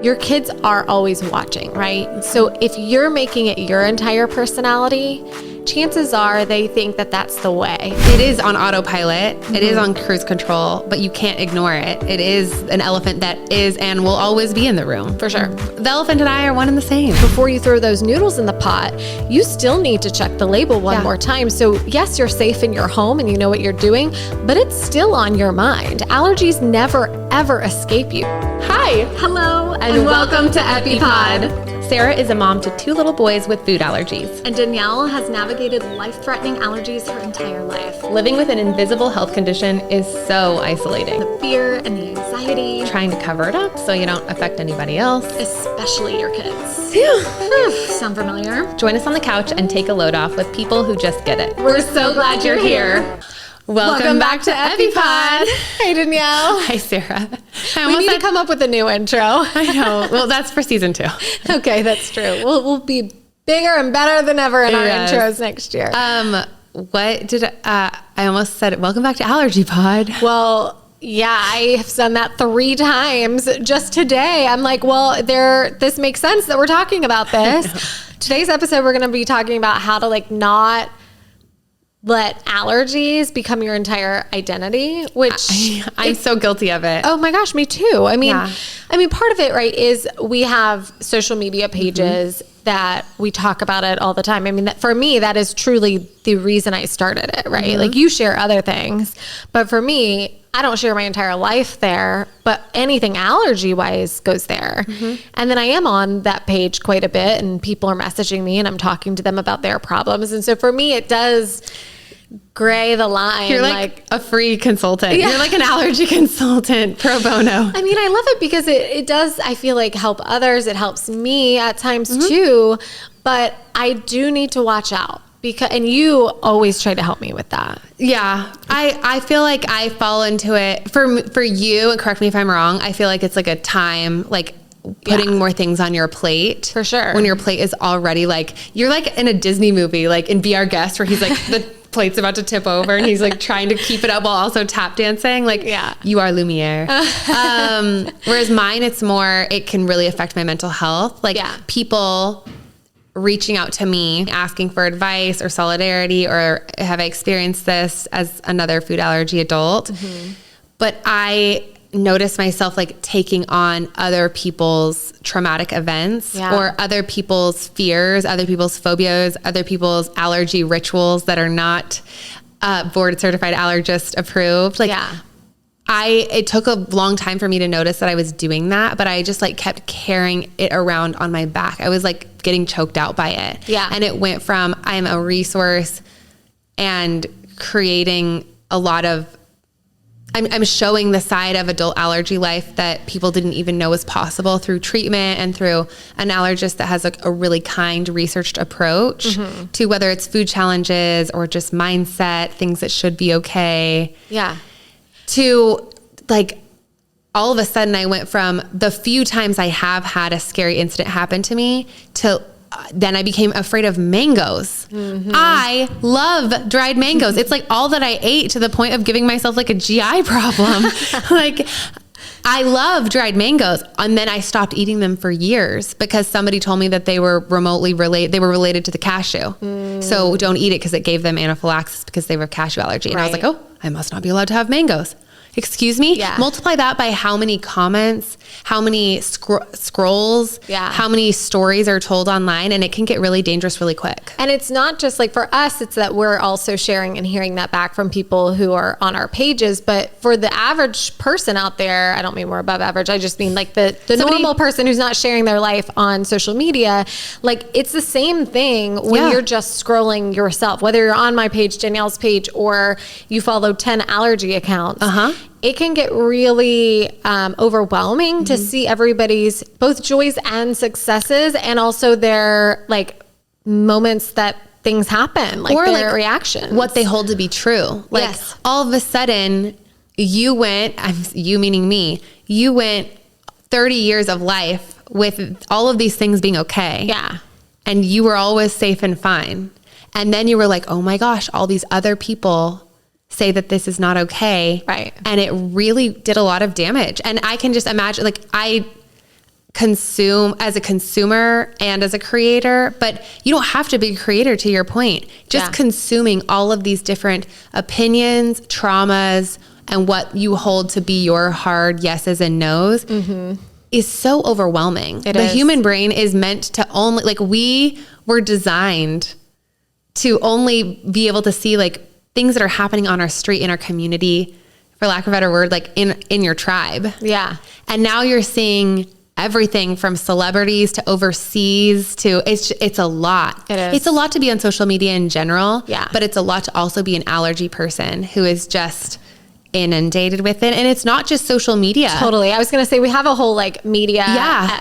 your kids are always watching, right? So if you're making it your entire personality, chances are they think that that's the way. It is on autopilot. It is on cruise control, but you can't ignore it. It is an elephant that is and will always be in the room. For sure. The elephant and I are one and the same. Before you throw those noodles in the pot, you still need to check the label one more time. So yes, you're safe in your home and you know what you're doing, but it's still on your mind. Allergies never, ever escape you. Hi. Hello. And welcome to EpiPod. Sarah is a mom to 2 little boys with food allergies. And Danielle has navigated life-threatening allergies her entire life. Living with an invisible health condition is so isolating. The fear and the anxiety. Trying to cover it up so you don't affect anybody else. Especially your kids. Phew. Sound familiar? Join us on the couch and take a load off with people who just get it. We're so glad you're here. Welcome back to EpiPod. Hey, Danielle. Hi, Sarah. We need to come up with a new intro. I know. Well, that's for season 2. Okay, that's true. We'll be bigger and better than ever in our intros next year. What did I almost said? Welcome back to Allergy Pod. Well, yeah, I have done that 3 times just today. I'm like, well, this makes sense that we're talking about this. Today's episode, we're going to be talking about how to not let allergies become your entire identity, which I'm so guilty of it. Oh my gosh, me too. I mean, part of it, right, is we have social media pages that we talk about it all the time. I mean, for me, that is truly the reason I started it, right? Like you share other things, but for me, I don't share my entire life there, but anything allergy wise goes there. And then I am on that page quite a bit and people are messaging me and I'm talking to them about their problems. And so for me, it does gray the line. You're like a free consultant. Yeah. You're like an allergy consultant pro bono. I mean, I love it because it does, I feel like, help others. It helps me at times too, but I do need to watch out. And you always try to help me with that. Yeah. I feel like I fall into it for you, and correct me if I'm wrong, I feel like it's like a time, like putting more things on your plate. For sure. When your plate is already you're like in a Disney movie, like in Be Our Guest, where he's like, the plate's about to tip over and he's like trying to keep it up while also tap dancing. You are Lumiere. Whereas mine, it's more, it can really affect my mental health. People reaching out to me, asking for advice or solidarity, or have I experienced this as another food allergy adult? But I notice myself taking on other people's traumatic events or other people's fears, other people's phobias, other people's allergy rituals that are not board certified allergist approved. It took a long time for me to notice that I was doing that, but I just kept carrying it around on my back. I was getting choked out by it. Yeah. And it went from I'm a resource and creating a lot of, I'm showing the side of adult allergy life that people didn't even know was possible through treatment and through an allergist that has a really kind, researched approach to whether it's food challenges or just mindset, things that should be okay. Yeah. To all of a sudden I went from the few times I have had a scary incident happen to me to then I became afraid of mangoes. I love dried mangoes. It's all that I ate to the point of giving myself a GI problem. I love dried mangoes. And then I stopped eating them for years because somebody told me that they were remotely related. They were related to the cashew. So don't eat it because it gave them anaphylaxis because they were cashew allergy. And I was like, oh, I must not be allowed to have mangoes. Excuse me? Yeah. Multiply that by how many comments, how many scrolls, how many stories are told online, and it can get really dangerous really quick. And it's not just for us, it's that we're also sharing and hearing that back from people who are on our pages. But for the average person out there, I don't mean we're above average. I just mean the normal person who's not sharing their life on social media. It's the same thing when you're just scrolling yourself, whether you're on my page, Danielle's page, or you follow 10 allergy accounts. It can get really overwhelming to see everybody's both joys and successes, and also their moments that things happen, or their reactions, what they hold to be true. All of a sudden you went, you meaning me, you went 30 years of life with all of these things being okay. Yeah. And you were always safe and fine. And then you were like, oh my gosh, all these other people say that this is not okay. Right. And it really did a lot of damage. And I can just imagine, I consume as a consumer and as a creator, but you don't have to be a creator, to your point. Just consuming all of these different opinions, traumas, and what you hold to be your hard yeses and nos is so overwhelming. The human brain is meant to only, like, we were designed to only be able to see like things that are happening on our street, in our community, for lack of a better word, like in your tribe. Yeah. And now you're seeing everything from celebrities to overseas to, it's a lot. It is. It's a lot to be on social media in general. Yeah. But it's a lot to also be an allergy person who is just inundated with it. And it's not just social media. Totally. I was going to say, we have a whole like media,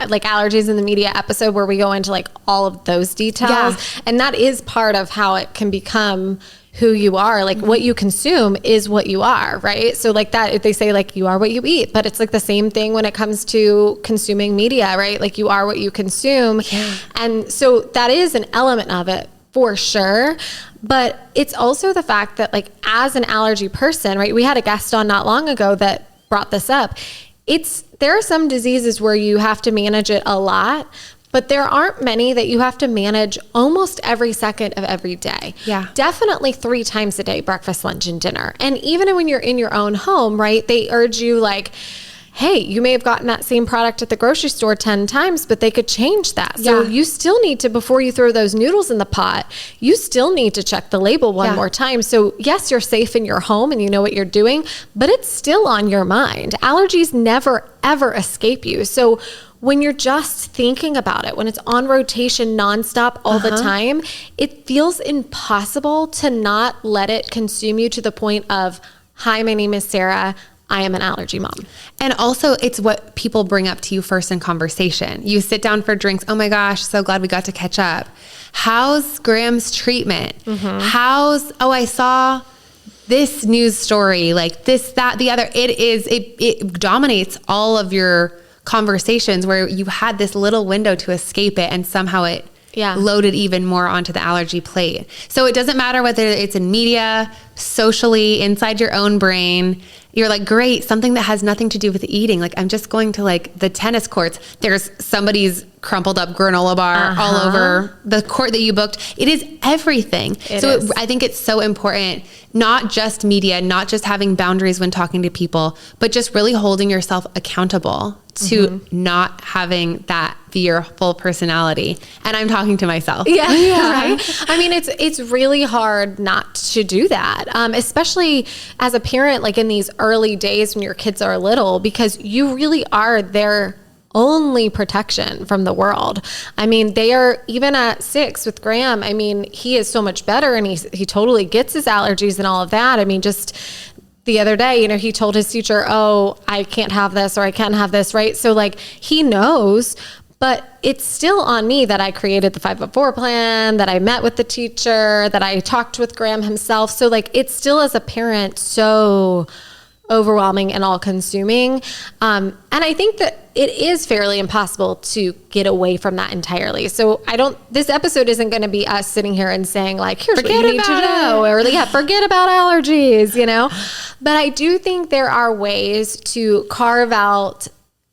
like allergies in the media episode where we go into like all of those details. Yeah. And that is part of how it can become who you are. Like what you consume is what you are, right? So like that, they say like you are what you eat, but it's like the same thing when it comes to consuming media, right? Like you are what you consume. Yeah. And so that is an element of it for sure. But it's also the fact that like as an allergy person, right? We had a guest on not long ago that brought this up. There are some diseases where you have to manage it a lot, but there aren't many that you have to manage almost every second of every day. Yeah. Definitely 3 times a day, breakfast, lunch, and dinner. And even when you're in your own home, right, they urge you like, hey, you may have gotten that same product at the grocery store 10 times, but they could change that. So you still need to, before you throw those noodles in the pot, you still need to check the label one more time. So yes, you're safe in your home and you know what you're doing, but it's still on your mind. Allergies never, ever escape you. So when you're just thinking about it, when it's on rotation nonstop all the time, it feels impossible to not let it consume you to the point of, hi, my name is Sarah. I am an allergy mom. And also it's what people bring up to you first in conversation. You sit down for drinks. Oh my gosh, so glad we got to catch up. How's Graham's treatment? I saw this news story, like this, that, the other. It dominates all of your conversations where you had this little window to escape it, and somehow it loaded even more onto the allergy plate. So it doesn't matter whether it's in media, socially, inside your own brain. You're like, great, something that has nothing to do with eating. Like, I'm just going to like the tennis courts. There's somebody's crumpled up granola bar all over the court that you booked. It is everything. I think it's so important, not just media, not just having boundaries when talking to people, but just really holding yourself accountable to not having that be your full personality. And I'm talking to myself. Yeah. Right. I mean, it's really hard not to do that. Especially as a parent, like in these early days when your kids are little, because you really are their only protection from the world. I mean, they are, even at 6 with Graham, I mean, he is so much better and he totally gets his allergies and all of that. I mean, just the other day, you know, he told his teacher, oh, I can't have this or I can't have this, right? So like he knows, but it's still on me that I created the 504 plan, that I met with the teacher, that I talked with Graham himself. So like it's still, as a parent, so overwhelming and all consuming. And I think that it is fairly impossible to get away from that entirely. So this episode isn't going to be us sitting here and saying like, here's what you need to know, or forget about allergies, you know? But I do think there are ways to carve out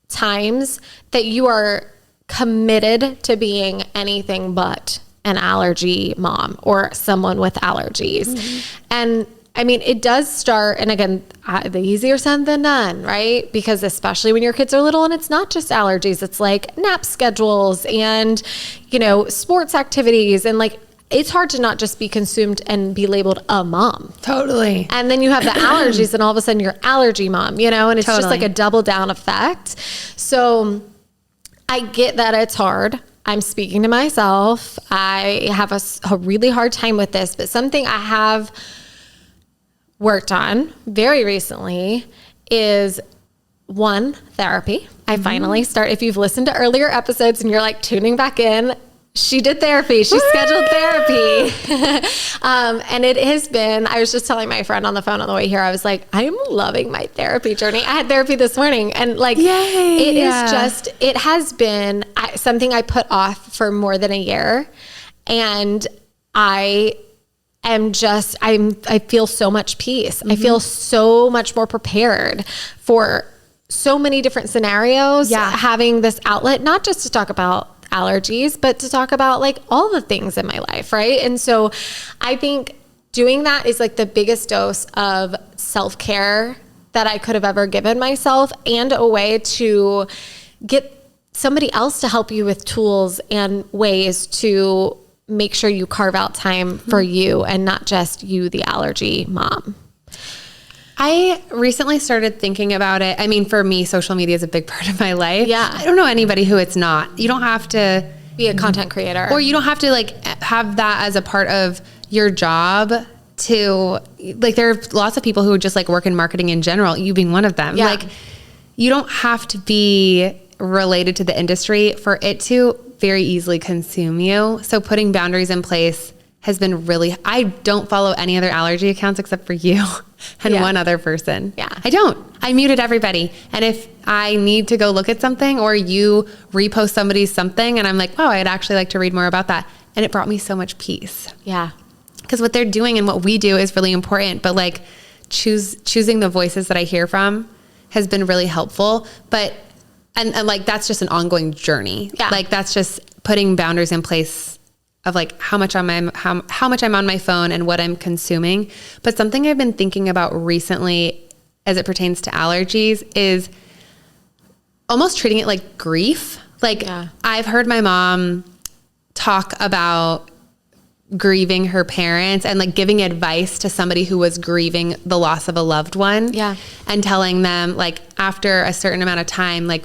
times that you are committed to being anything but an allergy mom or someone with allergies. And I mean, it does start, and again, the easier said than done, right? Because especially when your kids are little, and it's not just allergies, it's like nap schedules and, you know, sports activities, and like, it's hard to not just be consumed and be labeled a mom. Totally. And then you have the allergies and all of a sudden you're allergy mom, you know, and it's just like a double down effect. So I get that it's hard. I'm speaking to myself. I have a really hard time with this, but something I have worked on very recently is therapy. I finally if you've listened to earlier episodes and you're like tuning back in, she did therapy. She scheduled therapy. And it has been, I was just telling my friend on the phone on the way here, I was like, I'm loving my therapy journey. I had therapy this morning and like, it has been something I put off for more than a year. And I feel so much peace. I feel so much more prepared for so many different scenarios, having this outlet, not just to talk about allergies, but to talk about like all the things in my life. Right. And so I think doing that is like the biggest dose of self-care that I could have ever given myself, and a way to get somebody else to help you with tools and ways to make sure you carve out time for you and not just you, the allergy mom. I recently started thinking about it. I mean, for me, social media is a big part of my life. Yeah. I don't know anybody who it's not. You don't have to be a content creator, or you don't have to like have that as a part of your job to like, there are lots of people who just like work in marketing in general, you being one of them. Yeah. Like, you don't have to be related to the industry for it to very easily consume you. So putting boundaries in place has been really, I don't follow any other allergy accounts except for you and one other person. Yeah. I don't. I muted everybody. And if I need to go look at something, or you repost somebody's something and I'm like, wow, I'd actually like to read more about that. And it brought me so much peace. Yeah. Because what they're doing and what we do is really important, but like choosing the voices that I hear from has been really helpful. But and like, that's just an ongoing journey. Yeah. Like, that's just putting boundaries in place of like how much I'm on my phone and what I'm consuming. But something I've been thinking about recently as it pertains to allergies is almost treating it like grief. Like, I've heard my mom talk about grieving her parents and like giving advice to somebody who was grieving the loss of a loved one. Yeah. And telling them like, after a certain amount of time, like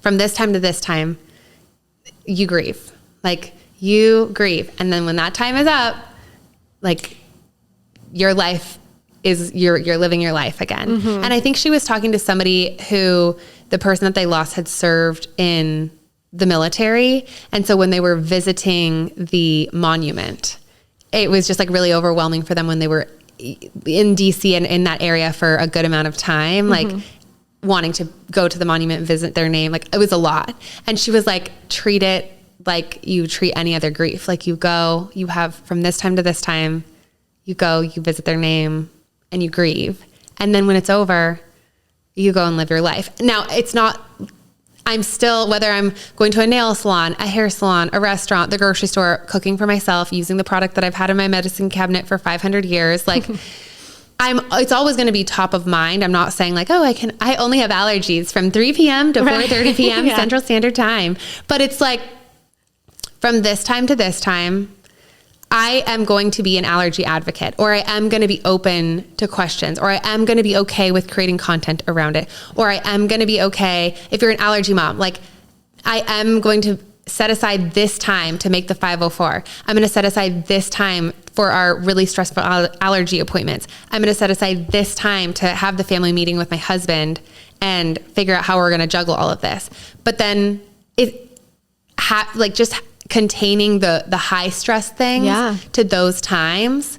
from this time to this time, you grieve. Like, you grieve. And then when that time is up, like, your life is, you're living your life again. Mm-hmm. And I think she was talking to somebody who the person that they lost had served in the military. And so when they were visiting the monument, it was just like really overwhelming for them when they were in DC and in that area for a good amount of time, like wanting to go to the monument, visit their name. Like, it was a lot. And she was like, treat it like you treat any other grief. Like, you go, you have from this time to this time, you go, you visit their name and you grieve. And then when it's over, you go and live your life. Now, it's not, I'm still, whether I'm going to a nail salon, a hair salon, a restaurant, the grocery store, cooking for myself, using the product that I've had in my medicine cabinet for 500 years, like it's always going to be top of mind. I'm not saying like, oh, I only have allergies from 3 p.m. to 4:30 p.m. Central Standard Time. But it's like, from this time to this time, I am going to be an allergy advocate, or I am going to be open to questions, or I am going to be okay with creating content around it, or I am going to be okay if you're an allergy mom. Like, I am going to set aside this time to make the 504. I'm going to set aside this time for our really stressful allergy appointments. I'm going to set aside this time to have the family meeting with my husband and figure out how we're going to juggle all of this. But then just containing the high stress things to those times.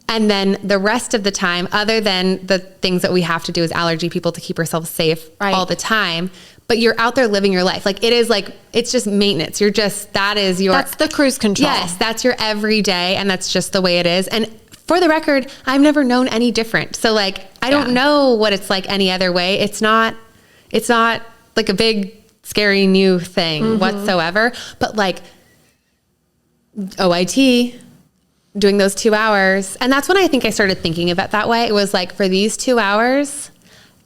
And then the rest of the time, other than the things that we have to do as allergy people to keep ourselves safe all the time, but you're out there living your life. Like, it is like, it's just maintenance. That's the cruise control. Yes. That's your everyday. And that's just the way it is. And for the record, I've never known any different. So like, I don't know what it's like any other way. It's not like a big, scary new thing whatsoever. But like, OIT, doing those 2 hours. And that's when I think I started thinking of it that way. It was like, for these 2 hours,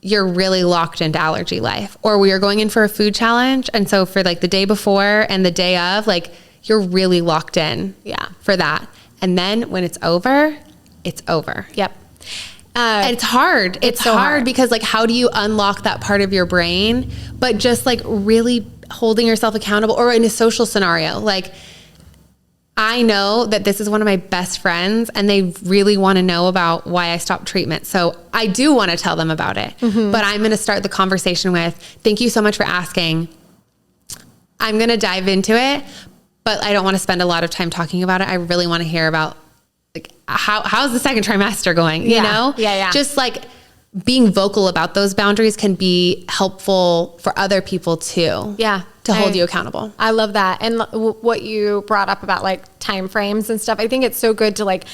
you're really locked into allergy life. Or we are going in for a food challenge. And so for like the day before and the day of, like, you're really locked in for that. And then when it's over, it's over. Yep. And it's hard. It's so hard because like, how do you unlock that part of your brain? But just like really holding yourself accountable, or in a social scenario, like, I know that this is one of my best friends and they really want to know about why I stopped treatment. So I do want to tell them about it, but I'm going to start the conversation with, thank you so much for asking. I'm going to dive into it, but I don't want to spend a lot of time talking about it. I really want to hear about like, how's the second trimester going? You know? Yeah. Just like being vocal about those boundaries can be helpful for other people too. Yeah. To hold you accountable. I love that. And what you brought up about like time frames and stuff, I think it's so good to like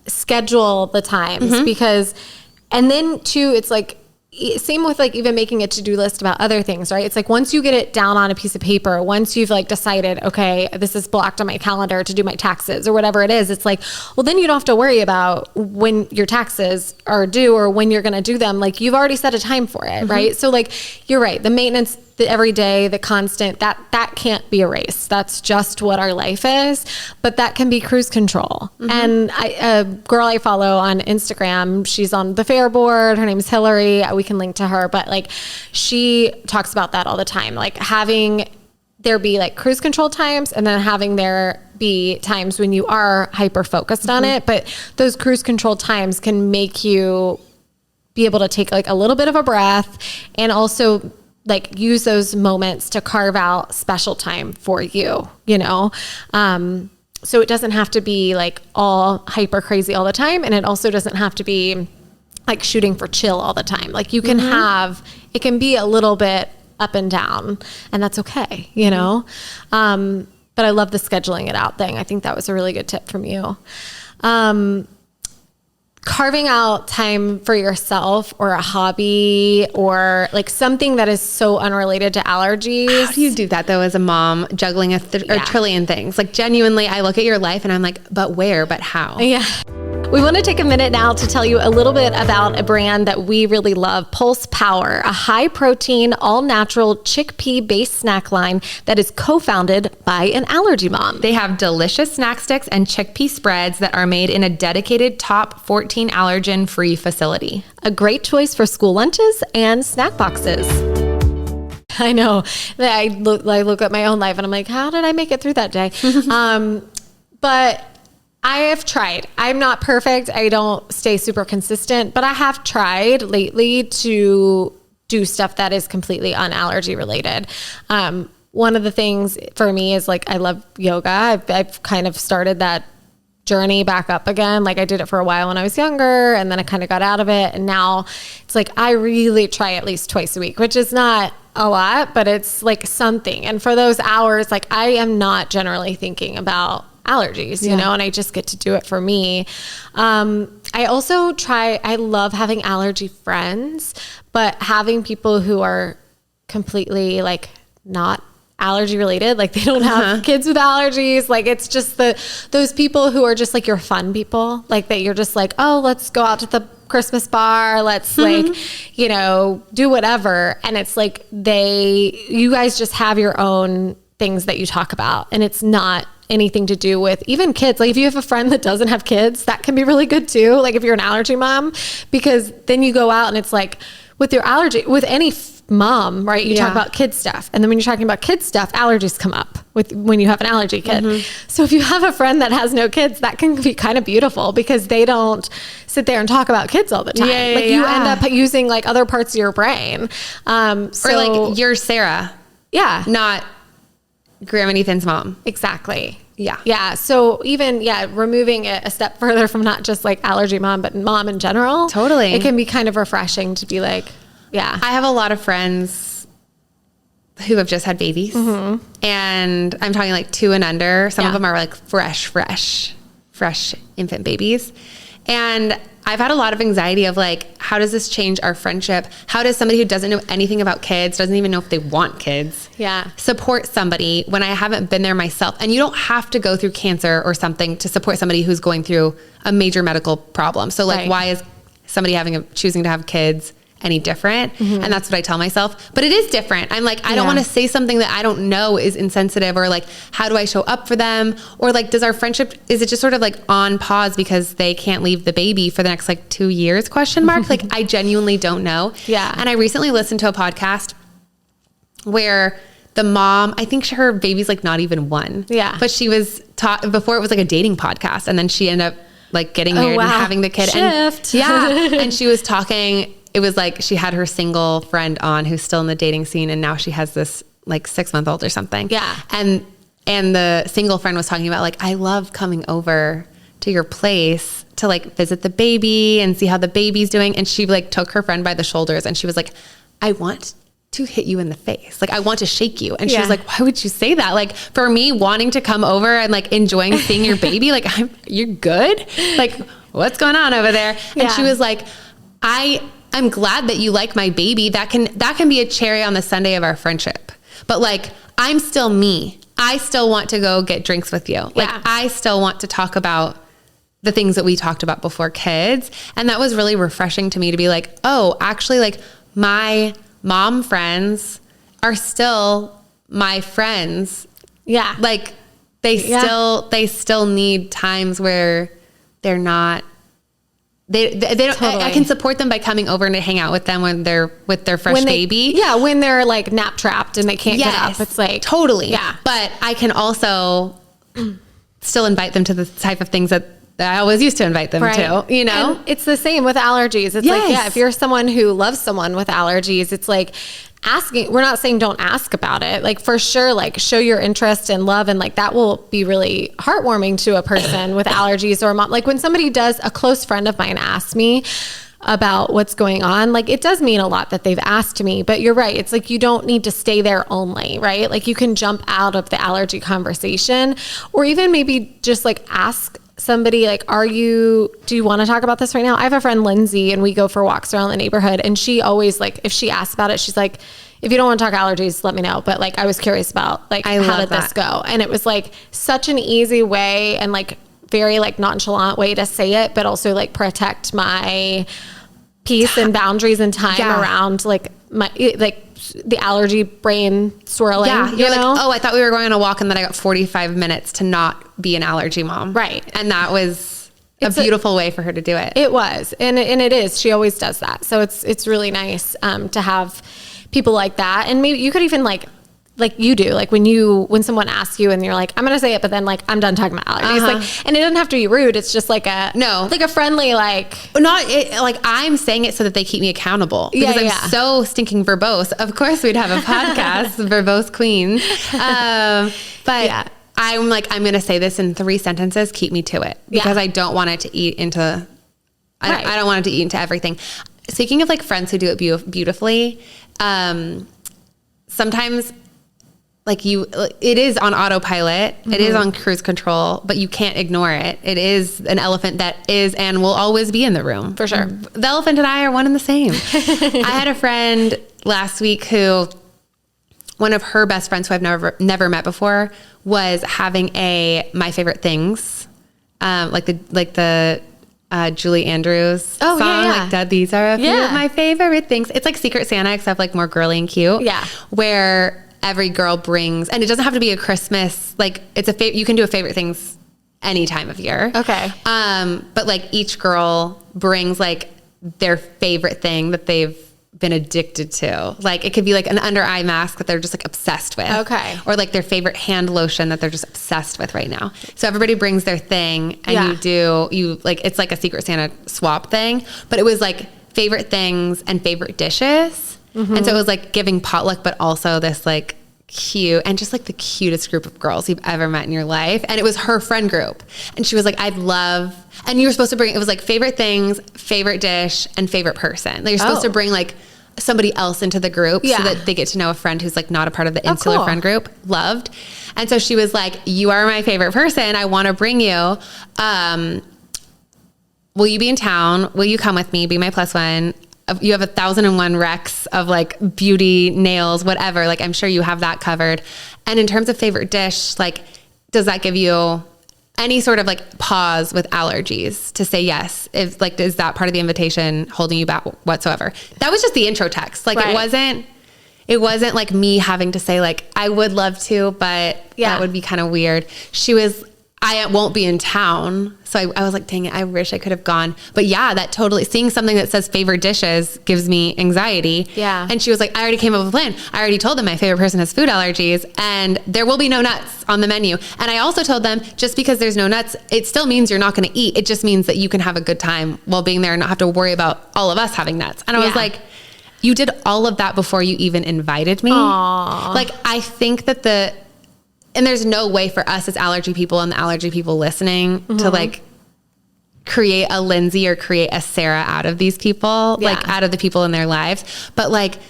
schedule the times because, and then too, it's like, same with like even making a to-do list about other things, right? It's like once you get it down on a piece of paper, once you've like decided, okay, this is blocked on my calendar to do my taxes or whatever it is, it's like, well, then you don't have to worry about when your taxes are due or when you're going to do them. Like you've already set a time for it, right? So like, you're right. The maintenance, the everyday, the constant, that can't be erased. That's just what our life is, but that can be cruise control. And a girl I follow on Instagram, she's on the Fair board. Her name is Hillary. We can link to her, but like she talks about that all the time. Like having there be like cruise control times and then having there be times when you are hyper focused on it. But those cruise control times can make you be able to take like a little bit of a breath and also like use those moments to carve out special time for you, you know? So it doesn't have to be like all hyper crazy all the time. And it also doesn't have to be like shooting for chill all the time. Like you can have, it can be a little bit up and down and that's okay, you know? But I love the scheduling it out thing. I think that was a really good tip from you. Carving out time for yourself or a hobby or like something that is so unrelated to allergies. How do you do that though as a mom, juggling a trillion things? Like genuinely, I look at your life and I'm like, but where, but how? Yeah. We want to take a minute now to tell you a little bit about a brand that we really love, Pulse Power, a high-protein, all-natural chickpea-based snack line that is co-founded by an allergy mom. They have delicious snack sticks and chickpea spreads that are made in a dedicated top 14 allergen-free facility. A great choice for school lunches and snack boxes. I know. I look at my own life and I'm like, how did I make it through that day? But I have tried. I'm not perfect. I don't stay super consistent, but I have tried lately to do stuff that is completely unallergy related. One of the things for me is like, I love yoga. I've kind of started that journey back up again. Like I did it for a while when I was younger and then I kind of got out of it. And now it's like, I really try at least twice a week, which is not a lot, but it's like something. And for those hours, like I am not generally thinking about allergies, you know, and I just get to do it for me. I also I love having allergy friends, but having people who are completely like not allergy related, like they don't have kids with allergies. Like it's just those people who are just like your fun people, like that you're just like, oh, let's go out to the Christmas bar. Let's like, you know, do whatever. And it's like you guys just have your own things that you talk about and it's not anything to do with even kids. Like if you have a friend that doesn't have kids, that can be really good too. Like if you're an allergy mom, because then you go out and it's like with your allergy, with any mom, right? You talk about kid stuff. And then when you're talking about kid stuff, allergies come up when you have an allergy kid. So if you have a friend that has no kids, that can be kind of beautiful because they don't sit there and talk about kids all the time. You end up using like other parts of your brain. Or like you're Sarah. Yeah. Not Graham and Ethan's mom. Exactly. Yeah. So even, removing it a step further from not just like allergy mom, but mom in general. Totally. It can be kind of refreshing to be like, I have a lot of friends who have just had babies and I'm talking like 2 and under. Some of them are like fresh infant babies. And I've had a lot of anxiety of like, how does this change our friendship? How does somebody who doesn't know anything about kids, doesn't even know if they want kids, support somebody when I haven't been there myself? And you don't have to go through cancer or something to support somebody who's going through a major medical problem. So like, why is somebody choosing to have kids any different? And that's what I tell myself, but it is different. I'm like, I don't want to say something that I don't know is insensitive, or like, how do I show up for them? Or like, does our friendship, is it just sort of like on pause because they can't leave the baby for the next like 2 years ? Like I genuinely don't know. And I recently listened to a podcast where the mom, I think her baby's like not even 1. But she was taught before, it was like a dating podcast. And then she ended up like getting married and having the kid. Shift. And she was talking, it was like she had her single friend on who's still in the dating scene, and now she has this like 6-month-old or something. And the single friend was talking about like, I love coming over to your place to like visit the baby and see how the baby's doing. And she like took her friend by the shoulders and she was like, I want to hit you in the face. Like I want to shake you. And she was like, why would you say that? Like for me wanting to come over and like enjoying seeing your baby, like you're good. Like what's going on over there? And she was like, I'm glad that you like my baby. That can be a cherry on the sundae of our friendship. But like, I'm still me. I still want to go get drinks with you. Like, I still want to talk about the things that we talked about before kids. And that was really refreshing to me to be like, oh, actually, like, my mom friends are still my friends. Yeah. Like, they still need times where they're not, they don't, totally. I can support them by coming over and to hang out with them when they're with their fresh baby. Yeah. When they're like nap trapped and they can't get up. It's like, totally. Yeah. But I can also still invite them to the type of things that I always used to invite them to, you know? And it's the same with allergies. It's like, if you're someone who loves someone with allergies, it's like asking, we're not saying don't ask about it. Like, for sure, like, show your interest and love. And like, that will be really heartwarming to a person with allergies or mom. Like, when somebody does, a close friend of mine asked me about what's going on, like, it does mean a lot that they've asked me, but you're right. It's like, you don't need to stay there only, right? Like, you can jump out of the allergy conversation, or even maybe just like ask somebody like, do you want to talk about this right now? I have a friend, Lindsay, and we go for walks around the neighborhood, and she always, like, if she asks about it, she's like, if you don't want to talk allergies, let me know. But like, I was curious about like, how did this go? And it was like such an easy way and like very like nonchalant way to say it, but also like protect my peace and boundaries and time around like my, like, the allergy brain swirling. Yeah, you're like, oh, I thought we were going on a walk, and then I got 45 minutes to not be an allergy mom. Right. And that was a beautiful way for her to do it. It was. And it is. She always does that. So it's really nice to have people like that. And maybe you could even like you do, like when someone asks you and you're like, I'm going to say it, but then like, I'm done talking about allergies. Like, and it doesn't have to be rude. It's just like like a friendly, like, like, I'm saying it so that they keep me accountable because I'm so stinking verbose. Of course we'd have a podcast, verbose queen. But I'm like, I'm going to say this in 3 sentences. Keep me to it because I don't want it to eat into, I don't want it to eat into everything. Speaking of like friends who do it beautifully, sometimes like it is on autopilot, it is on cruise control, but you can't ignore it. It is an elephant that is and will always be in the room. For sure. The elephant and I are one and the same. I had a friend last week who, one of her best friends who I've never met before, was having my favorite things, like the Julie Andrews song, like these are a few of my favorite things. It's like Secret Santa, except like more girly and cute. Yeah. Where every girl brings, and it doesn't have to be a Christmas, like it's you can do a favorite things any time of year. Okay. But like each girl brings like their favorite thing that they've been addicted to. Like it could be like an under eye mask that they're just like obsessed with. Okay. Or like their favorite hand lotion that they're just obsessed with right now. So everybody brings their thing, and you like, it's like a Secret Santa swap thing, but it was like favorite things and favorite dishes. Mm-hmm. And so it was like giving potluck, but also this like cute and just like the cutest group of girls you've ever met in your life. And it was her friend group. And she was like, I'd love, and you were supposed to bring, it was like favorite things, favorite dish, and favorite person. Like you're supposed to bring like somebody else into the group so that they get to know a friend who's like not a part of the insular friend group. Loved. And so she was like, you are my favorite person. I want to bring you. Will you be in town? Will you come with me? Be my plus one. You have 1,001 recs of like beauty, nails, whatever. Like I'm sure you have that covered. And in terms of favorite dish, like, does that give you any sort of like pause with allergies to say yes? If like, is that part of the invitation holding you back whatsoever? That was just the intro text. Like it wasn't like me having to say like, I would love to, but that would be kind of weird. She was, I won't be in town. So I was like, dang it, I wish I could have gone. But yeah, that totally, seeing something that says favorite dishes gives me anxiety. Yeah. And she was like, I already came up with a plan. I already told them my favorite person has food allergies and there will be no nuts on the menu. And I also told them just because there's no nuts, it still means you're not going to eat. It just means that you can have a good time while being there and not have to worry about all of us having nuts. And I was like, you did all of that before you even invited me. Aww. Like, I think that and there's no way for us as allergy people and the allergy people listening to like create a Lindsay or create a Sarah out of these people, like out of the people in their lives. But like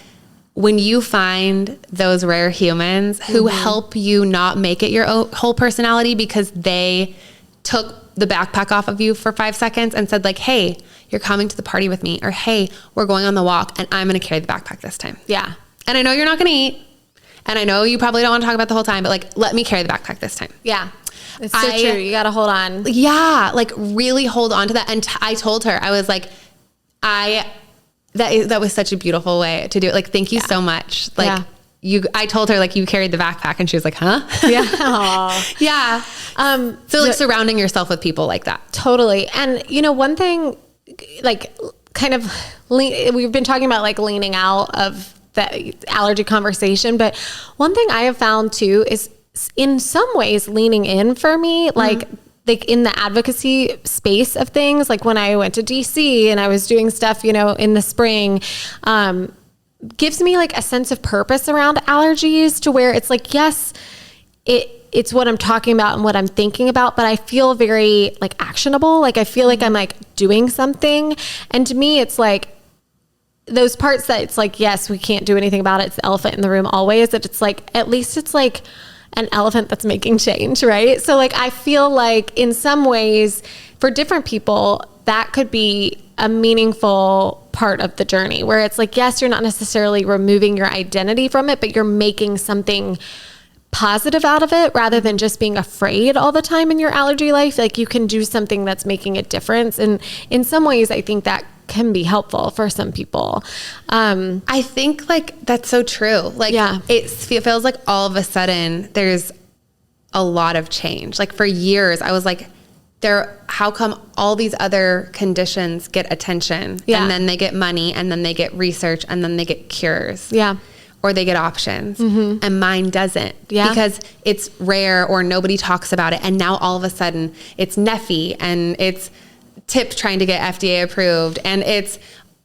when you find those rare humans who help you not make it your whole personality because they took the backpack off of you for 5 seconds and said like, hey, you're coming to the party with me, or hey, we're going on the walk and I'm going to carry the backpack this time. Yeah. And I know you're not going to eat, and I know you probably don't want to talk about the whole time, but like, let me carry the backpack this time. Yeah. It's so true. You got to hold on. Yeah. Like really hold on to that. And I told her, I was like, that was such a beautiful way to do it. Like, thank you so much. Like I told her like you carried the backpack, and she was like, huh? Yeah. Aww. Yeah. So like surrounding yourself with people like that. Totally. And you know, one thing, like kind of we've been talking about like leaning out of the allergy conversation, but one thing I have found too is in some ways leaning in for me, like in the advocacy space of things, like when I went to DC and I was doing stuff, you know, in the spring, gives me like a sense of purpose around allergies, to where it's like, yes, it's what I'm talking about and what I'm thinking about, but I feel very like actionable. Like I feel like I'm like doing something. And to me, it's like those parts that it's like, yes, we can't do anything about it. It's the elephant in the room always. That it's like, at least it's like an elephant that's making change, right? So like, I feel like in some ways for different people, that could be a meaningful part of the journey, where it's like, yes, you're not necessarily removing your identity from it, but you're making something positive out of it, rather than just being afraid all the time in your allergy life. Like you can do something that's making a difference. And in some ways, I think that can be helpful for some people. I think like that's so true. Like it feels like all of a sudden there's a lot of change. Like for years I was like, how come all these other conditions get attention and then they get money and then they get research and then they get cures? Yeah. Or they get options and mine doesn't because it's rare or nobody talks about it. And now all of a sudden it's Neffy and it's Tip trying to get FDA approved, and it's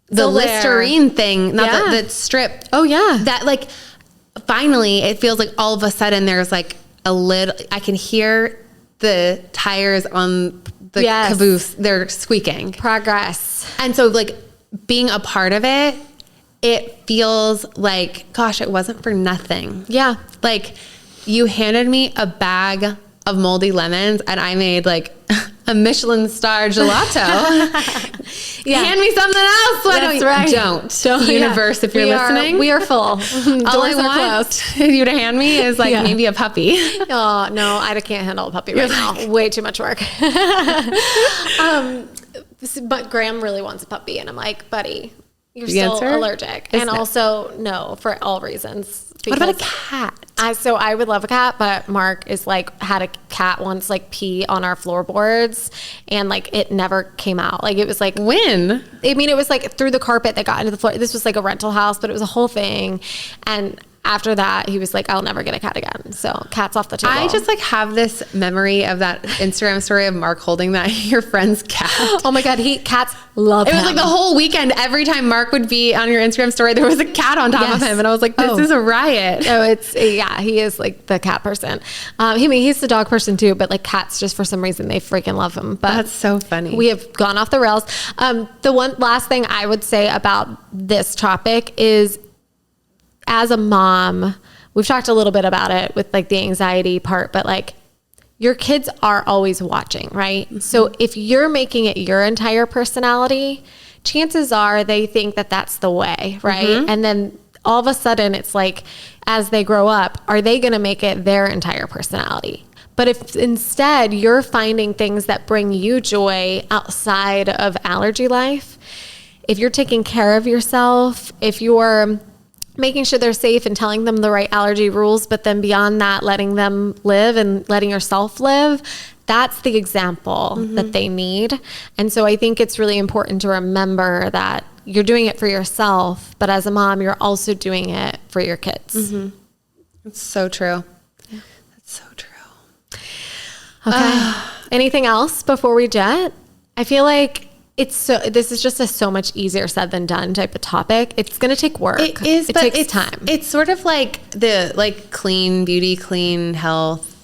the Listerine thing, not the strip. Oh yeah. That like, finally it feels like all of a sudden there's like a little, I can hear the tires on the caboose. They're squeaking. Progress. And so like being a part of it, it feels like, gosh, it wasn't for nothing. Yeah. Like you handed me a bag of moldy lemons and I made like a Michelin star gelato. Hand me something else. Why don't universe, if you're listening. We are full. All I want you to hand me is like maybe a puppy. Oh no, I can't handle a puppy right now. Way too much work. But Graham really wants a puppy, and I'm like, buddy, you're still allergic. And also no, for all reasons. What about a cat? So I would love a cat, but Mark is like, had a cat once like pee on our floorboards, and like it never came out. Like it was like, when? I mean, it was like through the carpet that got into the floor. This was like a rental house, but it was a whole thing. And after that, he was like, I'll never get a cat again. So cat's off the table. I just like have this memory of that Instagram story of Mark holding that your friend's cat. Oh my God. Cats love him. It was like the whole weekend. Every time Mark would be on your Instagram story, there was a cat on top of him. And I was like, this is a riot. Oh, he is like the cat person. He's the dog person too, but like cats, just for some reason, they freaking love him. But that's so funny. We have gone off the rails. The one last thing I would say about this topic is, as a mom, we've talked a little bit about it with like the anxiety part, but like your kids are always watching, right? Mm-hmm. So if you're making it your entire personality, chances are they think that that's the way, right? Mm-hmm. And then all of a sudden it's like, as they grow up, are they going to make it their entire personality? But if instead you're finding things that bring you joy outside of allergy life, if you're taking care of yourself, if you're making sure they're safe and telling them the right allergy rules, but then beyond that, letting them live and letting yourself live, that's the example that they need. And so I think it's really important to remember that you're doing it for yourself, but as a mom, you're also doing it for your kids. Mm-hmm. It's so true. Yeah. That's so true. Okay. Anything else before we jet? I feel like this is just a so much easier said than done type of topic. It's going to take work. It is, but takes time. It's sort of like the like clean beauty, clean health,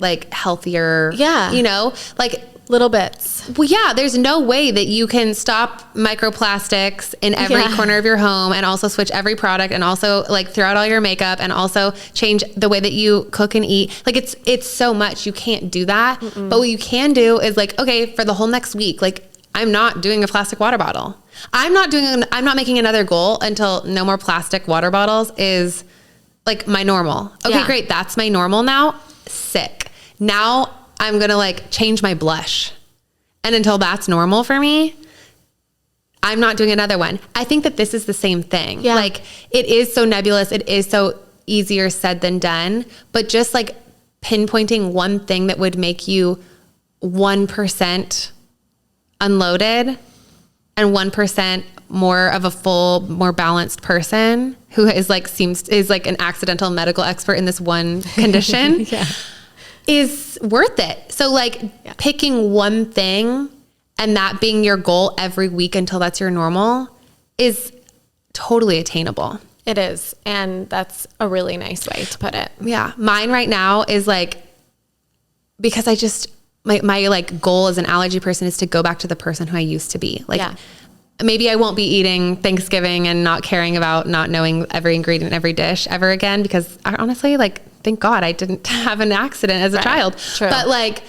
like healthier. Yeah. You know, like little bits. Well, yeah, there's no way that you can stop microplastics in every corner of your home and also switch every product and also like throw out all your makeup and also change the way that you cook and eat. Like it's so much. You can't do that. Mm-mm. But what you can do is like, okay, for the whole next week, like I'm not doing a plastic water bottle. I'm not making another goal until no more plastic water bottles is like my normal. Okay, great. That's my normal now. Sick. Now I'm going to like change my blush. And until that's normal for me, I'm not doing another one. I think that this is the same thing. Yeah. Like it is so nebulous. It is so easier said than done, but just like pinpointing one thing that would make you 1% unloaded and 1% more of a full, more balanced person who is like an accidental medical expert in this one condition is worth it. So like picking one thing and that being your goal every week until that's your normal is totally attainable. It is. And that's a really nice way to put it. Yeah. Mine right now is like, because I just, my like goal as an allergy person is to go back to the person who I used to be. Like maybe I won't be eating Thanksgiving and not caring about not knowing every ingredient in every dish ever again, because I honestly, like, thank God I didn't have an accident as a child. True. But like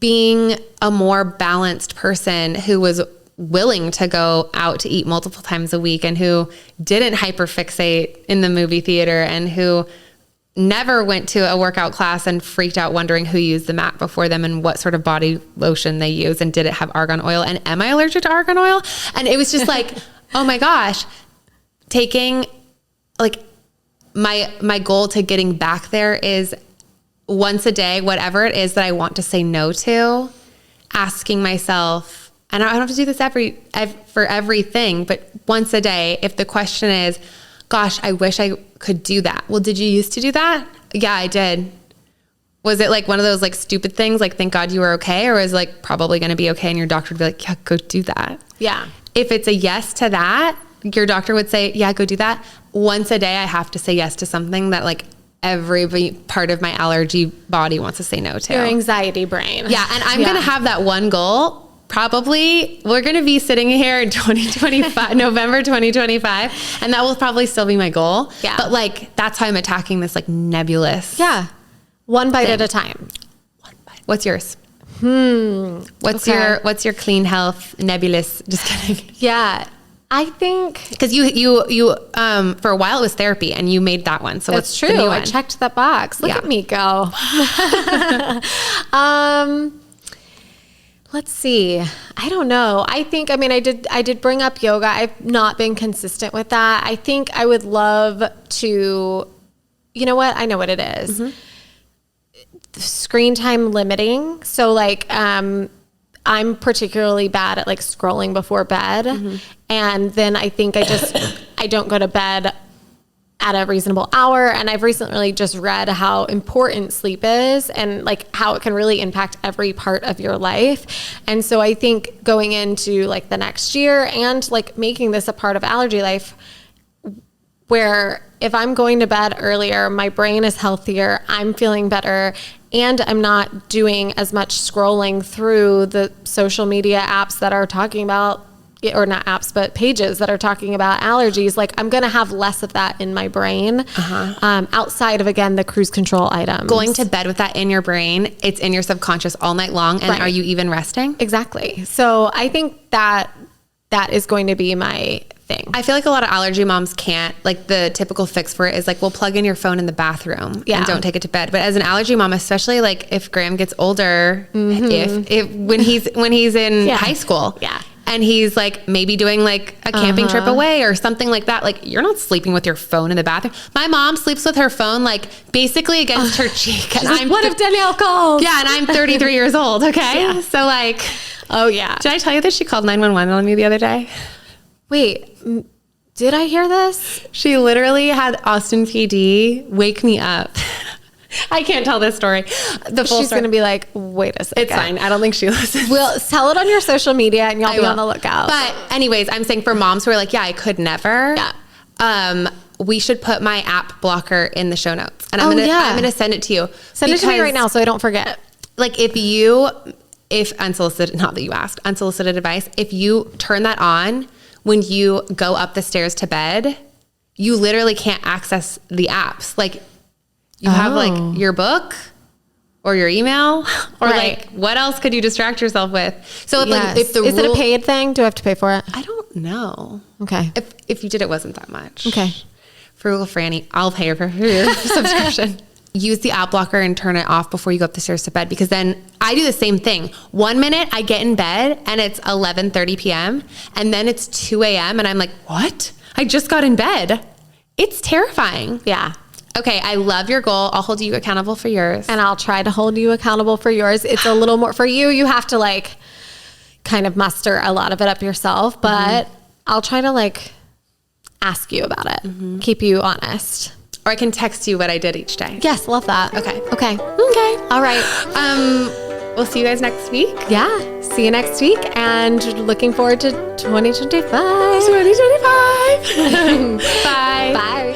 being a more balanced person who was willing to go out to eat multiple times a week and who didn't hyperfixate in the movie theater and who never went to a workout class and freaked out wondering who used the mat before them and what sort of body lotion they use and did it have argan oil and am I allergic to argan oil? And it was just like, oh my gosh, taking like my goal to getting back there is once a day, whatever it is that I want to say no to, asking myself, and I don't have to do this for everything, but once a day, if the question is, gosh, I wish I could do that. Well, did you used to do that? Yeah, I did. Was it like one of those like stupid things, like thank God you were okay? Or was it like probably going to be okay and your doctor would be like, yeah, go do that. Yeah. If it's a yes to that, your doctor would say, yeah, go do that. Once a day, I have to say yes to something that like every part of my allergy body wants to say no to. Your anxiety brain. Yeah. And I'm going to have that one goal. Probably we're going to be sitting here in 2025, November 2025. And that will probably still be my goal. Yeah. But like, that's how I'm attacking this like nebulous. Yeah. One bite at a time. One bite. What's yours? What's your clean health nebulous? Just kidding. Yeah. I think because you for a while it was therapy and you made that one. So that's true. I checked that box. Look at me go. Let's see. I don't know. I did bring up yoga. I've not been consistent with that. I think I would love to, you know what? I know what it is. Mm-hmm. Screen time limiting. So like, I'm particularly bad at like scrolling before bed. Mm-hmm. And then I think I don't go to bed at a reasonable hour. And I've recently just read how important sleep is and like how it can really impact every part of your life. And so I think going into like the next year and like making this a part of allergy life, where if I'm going to bed earlier, my brain is healthier, I'm feeling better, and I'm not doing as much scrolling through the social media apps that are talking about, or not apps, but pages that are talking about allergies. Like I'm going to have less of that in my brain outside of, again, the cruise control items. Going to bed with that in your brain, it's in your subconscious all night long. And are you even resting? Exactly. So I think that is going to be my thing. I feel like a lot of allergy moms can't, like the typical fix for it is like, well, plug in your phone in the bathroom and don't take it to bed. But as an allergy mom, especially like if Graham gets older, when he's in high school, and he's like maybe doing like a camping trip away or something like that, like you're not sleeping with your phone in the bathroom. My mom sleeps with her phone like basically against her cheek. And I'm what if Danielle calls? Yeah, and I'm 33 years old. Okay, so like, oh yeah. Did I tell you that she called 911 on me the other day? Wait, did I hear this? She literally had Austin PD wake me up. I can't tell this story. She's going to be like, wait a second. It's fine. I don't think she listens. We'll tell it on your social media and you'll be on the lookout. But anyways, I'm saying for moms who are like, yeah, I could never. Yeah. We should put my app blocker in the show notes. And I'm going to send it to you. Send it to me right now so I don't forget. Like if unsolicited, not that you asked, unsolicited advice, if you turn that on when you go up the stairs to bed, you literally can't access the apps. Like you have like your book or your email, or Right. like what else could you distract yourself with? So if like if the Is it a paid thing? Do I have to pay for it? I don't know. Okay. If you did, it wasn't that much. Okay. Frugal Franny, I'll pay her for your subscription. Use the app blocker and turn it off before you go up the stairs to bed, because then I do the same thing. 1 minute I get in bed and it's 11:30 p.m. and then it's 2 a.m. and I'm like, what? I just got in bed. It's terrifying. Yeah. Okay, I love your goal. I'll hold you accountable for yours. And I'll try to hold you accountable for yours. It's a little more for you. You have to like kind of muster a lot of it up yourself, but I'll try to like ask you about it, keep you honest. Or I can text you what I did each day. Yes, love that. Okay. Okay. All right. We'll see you guys next week. Yeah. See you next week, and looking forward to 2025. 2025. Bye. Bye.